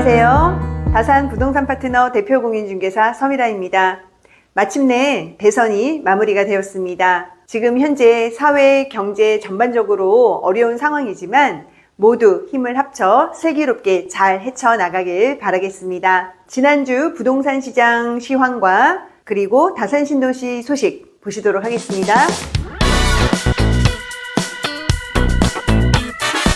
안녕하세요. 다산 부동산 파트너 대표 공인중개사 서미라입니다. 마침내 대선이 마무리가 되었습니다. 지금 현재 사회, 경제 전반적으로 어려운 상황이지만 모두 힘을 합쳐 슬기롭게 잘 헤쳐나가길 바라겠습니다. 지난주 부동산 시장 시황과 그리고 다산 신도시 소식 보시도록 하겠습니다.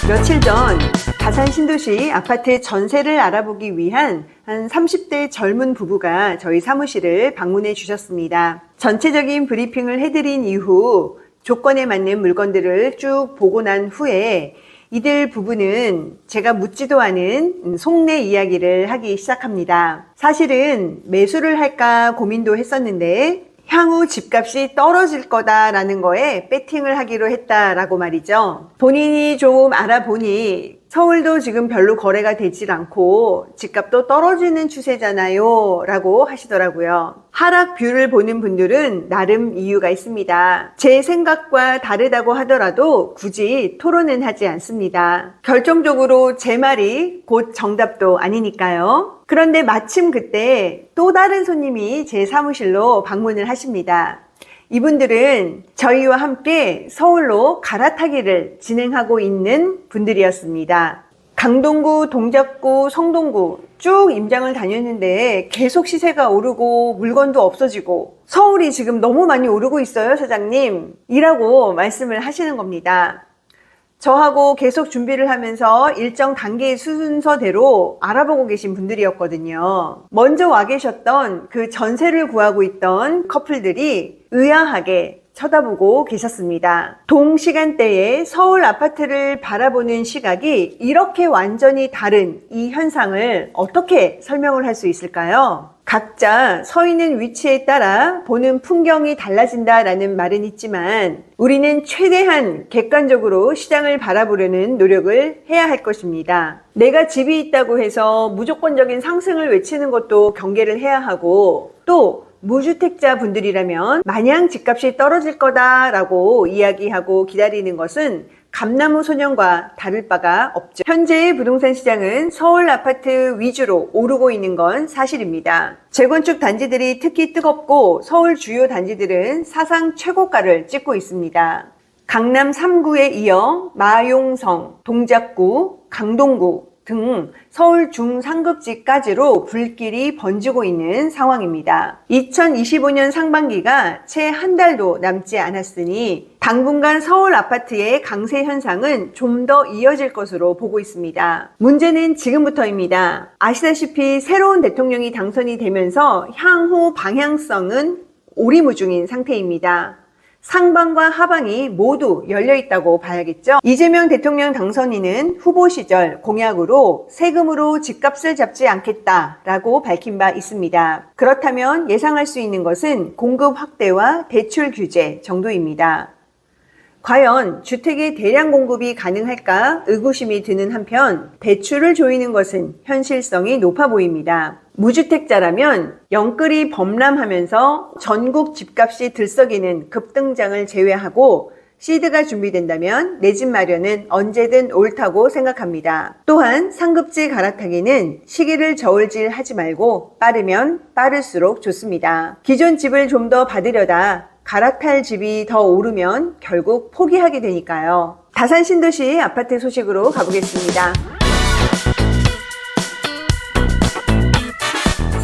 며칠 전 다산 신도시 아파트 전세를 알아보기 위한 한 30대 젊은 부부가 저희 사무실을 방문해 주셨습니다. 전체적인 브리핑을 해드린 이후 조건에 맞는 물건들을 쭉 보고 난 후에 이들 부부는 제가 묻지도 않은 속내 이야기를 하기 시작합니다. 사실은 매수를 할까 고민도 했었는데 향후 집값이 떨어질 거다라는 거에 배팅을 하기로 했다라고 말이죠. 본인이 좀 알아보니 서울도 지금 별로 거래가 되질 않고 집값도 떨어지는 추세잖아요 라고 하시더라고요. 하락 뷰를 보는 분들은 나름 이유가 있습니다. 제 생각과 다르다고 하더라도 굳이 토론은 하지 않습니다. 결정적으로 제 말이 곧 정답도 아니니까요. 그런데 마침 그때 또 다른 손님이 제 사무실로 방문을 하십니다. 이분들은 저희와 함께 서울로 갈아타기를 진행하고 있는 분들이었습니다. 강동구, 동작구, 성동구 쭉 임장을 다녔는데 계속 시세가 오르고 물건도 없어지고 서울이 지금 너무 많이 오르고 있어요, 사장님 이라고 말씀을 하시는 겁니다. 저하고 계속 준비를 하면서 일정 단계의 순서대로 알아보고 계신 분들이었거든요. 먼저 와 계셨던 그 전세를 구하고 있던 커플들이 의아하게 쳐다보고 계셨습니다. 동시간대에 서울 아파트를 바라보는 시각이 이렇게 완전히 다른 이 현상을 어떻게 설명을 할 수 있을까요? 각자 서 있는 위치에 따라 보는 풍경이 달라진다라는 말은 있지만 우리는 최대한 객관적으로 시장을 바라보려는 노력을 해야 할 것입니다. 내가 집이 있다고 해서 무조건적인 상승을 외치는 것도 경계를 해야 하고 또 무주택자 분들이라면 마냥 집값이 떨어질 거다라고 이야기하고 기다리는 것은 감나무 소년과 다를 바가 없죠. 현재의 부동산 시장은 서울 아파트 위주로 오르고 있는 건 사실입니다. 재건축 단지들이 특히 뜨겁고 서울 주요 단지들은 사상 최고가를 찍고 있습니다. 강남 3구에 이어 마용성, 동작구, 강동구 등 서울 중상급지까지로 불길이 번지고 있는 상황입니다. 2025년 상반기가 채 한 달도 남지 않았으니 당분간 서울 아파트의 강세 현상은 좀 더 이어질 것으로 보고 있습니다. 문제는 지금부터입니다. 아시다시피 새로운 대통령이 당선이 되면서 향후 방향성은 오리무중인 상태입니다. 상방과 하방이 모두 열려있다고 봐야겠죠. 이재명 대통령 당선인은 후보 시절 공약으로 세금으로 집값을 잡지 않겠다라고 밝힌 바 있습니다. 그렇다면 예상할 수 있는 것은 공급 확대와 대출 규제 정도입니다. 과연 주택의 대량 공급이 가능할까 의구심이 드는 한편 대출을 조이는 것은 현실성이 높아 보입니다. 무주택자라면 영끌이 범람하면서 전국 집값이 들썩이는 급등장을 제외하고 시드가 준비된다면 내 집 마련은 언제든 옳다고 생각합니다. 또한 상급지 갈아타기는 시기를 저울질하지 말고 빠르면 빠를수록 좋습니다. 기존 집을 좀 더 받으려다 갈아탈 집이 더 오르면 결국 포기하게 되니까요. 다산 신도시 아파트 소식으로 가보겠습니다.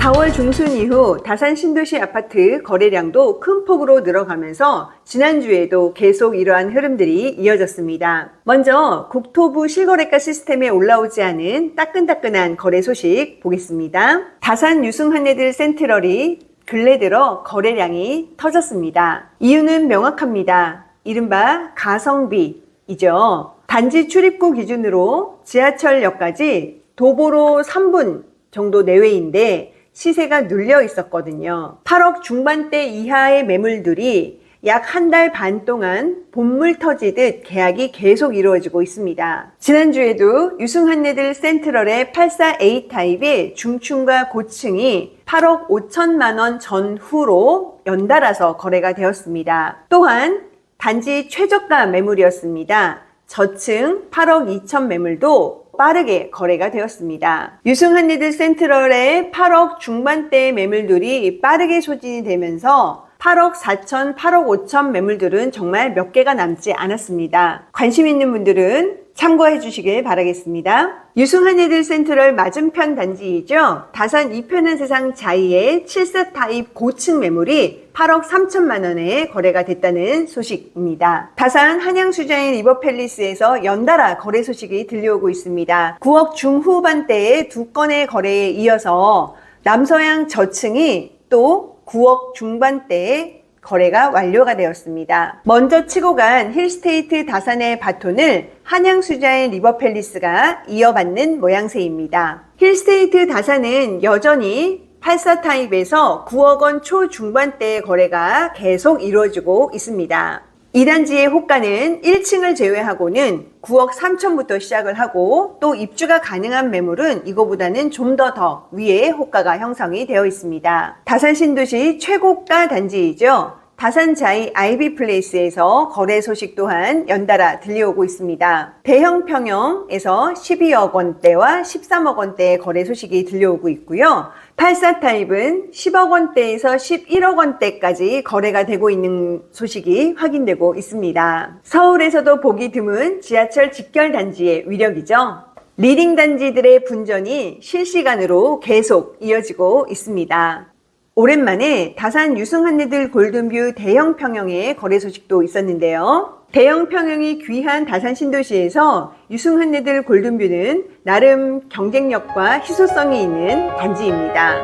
4월 중순 이후 다산 신도시 아파트 거래량도 큰 폭으로 늘어가면서 지난주에도 계속 이러한 흐름들이 이어졌습니다. 먼저 국토부 실거래가 시스템에 올라오지 않은 따끈따끈한 거래 소식 보겠습니다. 다산 유승한내들 센트럴이 근래 들어 거래량이 터졌습니다. 이유는 명확합니다. 이른바 가성비이죠. 단지 출입구 기준으로 지하철역까지 도보로 3분 정도 내외인데 시세가 눌려 있었거든요. 8억 중반대 이하의 매물들이 약 한 달 반 동안 본물 터지듯 계약이 계속 이루어지고 있습니다. 지난주에도 유승한내들 센트럴의 84A 타입의 중층과 고층이 8억 5천만 원 전후로 연달아서 거래가 되었습니다. 또한 단지 최저가 매물이었습니다. 저층 8억 2천 매물도 빠르게 거래가 되었습니다. 유승한리들 센트럴의 8억 중반대 매물들이 빠르게 소진이 되면서 8억 4천, 8억 5천 매물들은 정말 몇 개가 남지 않았습니다. 관심 있는 분들은 참고해 주시길 바라겠습니다. 유승한리들 센트럴 맞은편 단지이죠. 다산 이편한 세상 자이의 7사 타입 고층 매물이 8억 3천만 원에 거래가 됐다는 소식입니다. 다산 한양수자인 리버팰리스에서 연달아 거래 소식이 들려오고 있습니다. 9억 중후반대의 두 건의 거래에 이어서 남서양 저층이 또 9억 중반대에 거래가 완료가 되었습니다. 먼저 치고 간 힐스테이트 다산의 바톤을 한양수자인 리버팰리스가 이어받는 모양새입니다. 힐스테이트 다산은 여전히 84 타입에서 9억 원 초중반대의 거래가 계속 이루어지고 있습니다. 이 단지의 호가는 1층을 제외하고는 9억 3천부터 시작을 하고 또 입주가 가능한 매물은 이거보다는 좀 더 위에 호가가 형성이 되어 있습니다. 다산 신도시 최고가 단지이죠. 다산 자이 아이비 플레이스에서 거래 소식 또한 연달아 들려오고 있습니다. 대형 평형에서 12억 원대와 13억 원대의 거래 소식이 들려오고 있고요. 84 타입은 10억 원대에서 11억 원대까지 거래가 되고 있는 소식이 확인되고 있습니다. 서울에서도 보기 드문 지하철 직결 단지의 위력이죠. 리딩 단지들의 분전이 실시간으로 계속 이어지고 있습니다. 오랜만에 다산 유승한리들 골든뷰 대형 평형의 거래 소식도 있었는데요. 대형 평형이 귀한 다산 신도시에서 유승한리들 골든뷰는 나름 경쟁력과 희소성이 있는 단지입니다.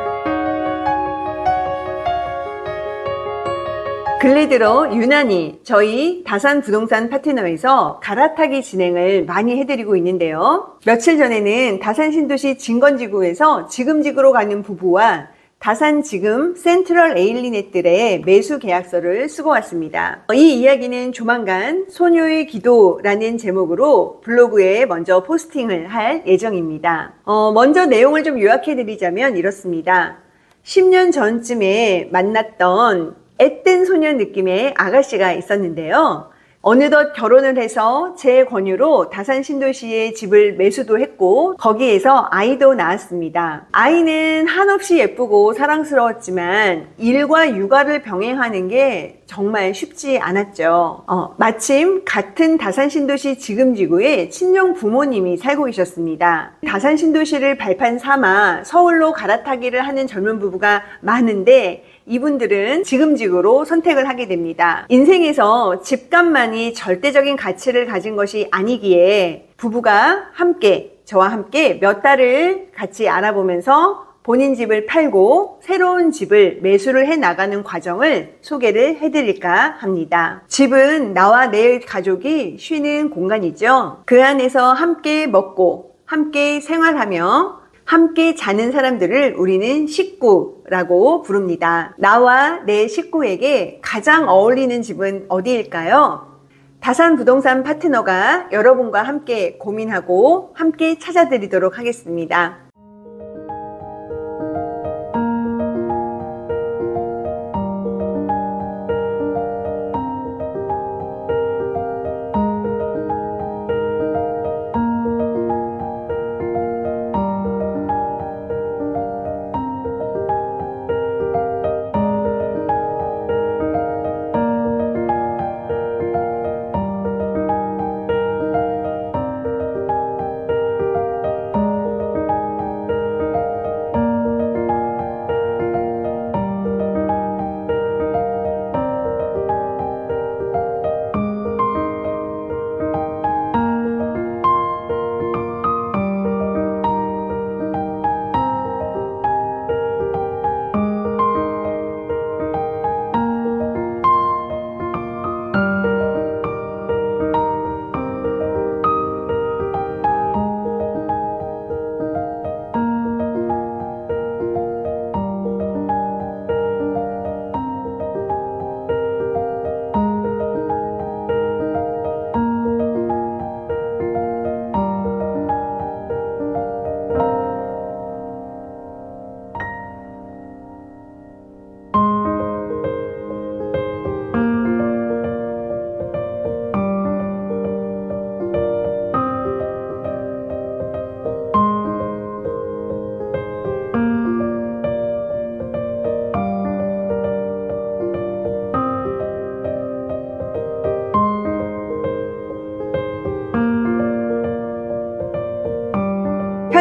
근래 들어 유난히 저희 다산 부동산 파트너에서 갈아타기 진행을 많이 해드리고 있는데요. 며칠 전에는 다산 신도시 진건지구에서 지금직으로 가는 부부와 다산 지금 센트럴 에일리넷들의 매수 계약서를 쓰고 왔습니다. 이 이야기는 조만간 소녀의 기도라는 제목으로 블로그에 먼저 포스팅을 할 예정입니다. 먼저 내용을 좀 요약해 드리자면 이렇습니다. 10년 전쯤에 만났던 앳된 소년 느낌의 아가씨가 있었는데요. 어느덧 결혼을 해서 제 권유로 다산 신도시에 집을 매수도 했고 거기에서 아이도 낳았습니다. 아이는 한없이 예쁘고 사랑스러웠지만 일과 육아를 병행하는 게 정말 쉽지 않았죠. 마침 같은 다산 신도시 지금지구에 친정 부모님이 살고 계셨습니다. 다산 신도시를 발판 삼아 서울로 갈아타기를 하는 젊은 부부가 많은데 이분들은 지금직으로 선택을 하게 됩니다. 인생에서 집값만이 절대적인 가치를 가진 것이 아니기에 부부가 함께 저와 함께 몇 달을 같이 알아보면서 본인 집을 팔고 새로운 집을 매수를 해 나가는 과정을 소개를 해드릴까 합니다. 집은 나와 내 가족이 쉬는 공간이죠. 그 안에서 함께 먹고 함께 생활하며 함께 자는 사람들을 우리는 식구라고 부릅니다. 나와 내 식구에게 가장 어울리는 집은 어디일까요? 다산 부동산 파트너가 여러분과 함께 고민하고 함께 찾아드리도록 하겠습니다.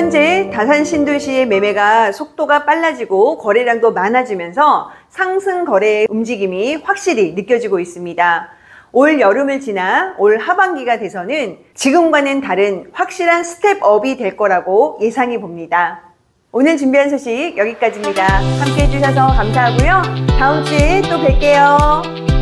현재 다산 신도시의 매매가 속도가 빨라지고 거래량도 많아지면서 상승 거래의 움직임이 확실히 느껴지고 있습니다. 올 여름을 지나 올 하반기가 돼서는 지금과는 다른 확실한 스텝업이 될 거라고 예상해 봅니다. 오늘 준비한 소식 여기까지입니다. 함께 해주셔서 감사하고요. 다음 주에 또 뵐게요.